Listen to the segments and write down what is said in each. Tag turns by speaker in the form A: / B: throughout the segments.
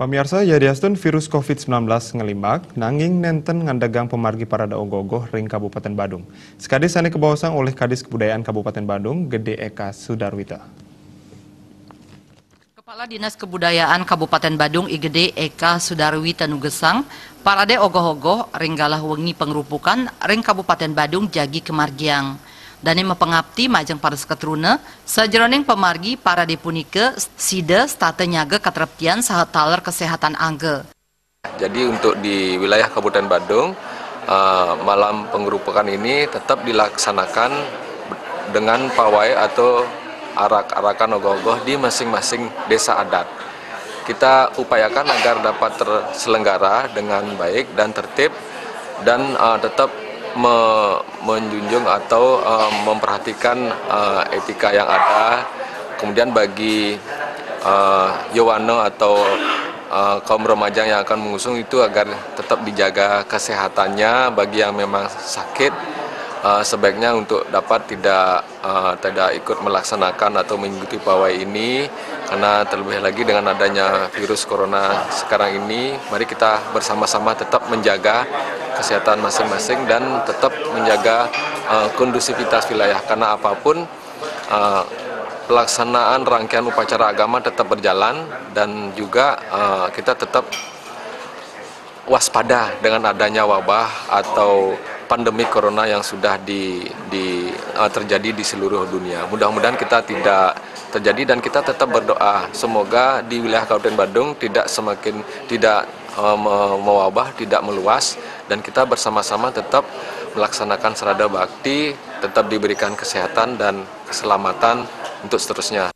A: Pamirsa, yadiastun virus COVID-19 ngelimbak, nanging nenten ngandagang pemargi parada ogoh-ogoh ring Kabupaten Badung. Sekadis sani kebawasang oleh Kadis Kebudayaan Kabupaten Badung, Gede Eka Sudarwita.
B: Kepala Dinas Kebudayaan Kabupaten Badung IGD Eka Sudarwita Nugesang, parade ogoh-ogoh ring galah wengi pengrupukan ring Kabupaten Badung jagi kemargiang. Dan yang mepengabti majeng para seketruna, sajeroning pemargi parade punike sida state nyaga katereptian saha taler kesehatan angge.
C: Jadi untuk di wilayah Kabupaten Badung, malam penggerupukan ini tetap dilaksanakan dengan pawai atau arak-arakan ogoh-ogoh di masing-masing desa adat. Kita upayakan agar dapat terselenggara dengan baik dan tertib dan tetap menjunjung atau memperhatikan etika yang ada. Kemudian bagi Yowana atau kaum remaja yang akan mengusung itu agar tetap dijaga kesehatannya. Bagi yang memang sakit sebaiknya untuk dapat tidak ikut melaksanakan atau mengikuti pawai ini, karena terlebih lagi dengan adanya virus corona sekarang ini, mari kita bersama-sama tetap menjaga kesehatan masing-masing dan tetap menjaga kondusivitas wilayah, karena apapun pelaksanaan rangkaian upacara agama tetap berjalan dan juga kita tetap waspada dengan adanya wabah atau pandemi corona yang sudah terjadi di seluruh dunia. Mudah-mudahan kita tidak terjadi dan kita tetap berdoa semoga di wilayah Kabupaten Badung tidak mewabah, tidak meluas, dan kita bersama-sama tetap melaksanakan serada bakti, tetap diberikan kesehatan dan keselamatan untuk seterusnya.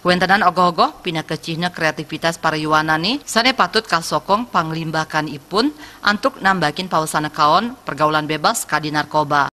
B: Kuentanan ogoh-ogoh pina kecihna kreativitas para yuwanani sane patut kasokong panglimbakan ipun antuk nambakin pausana kaon pergaulan bebas kadi narkoba.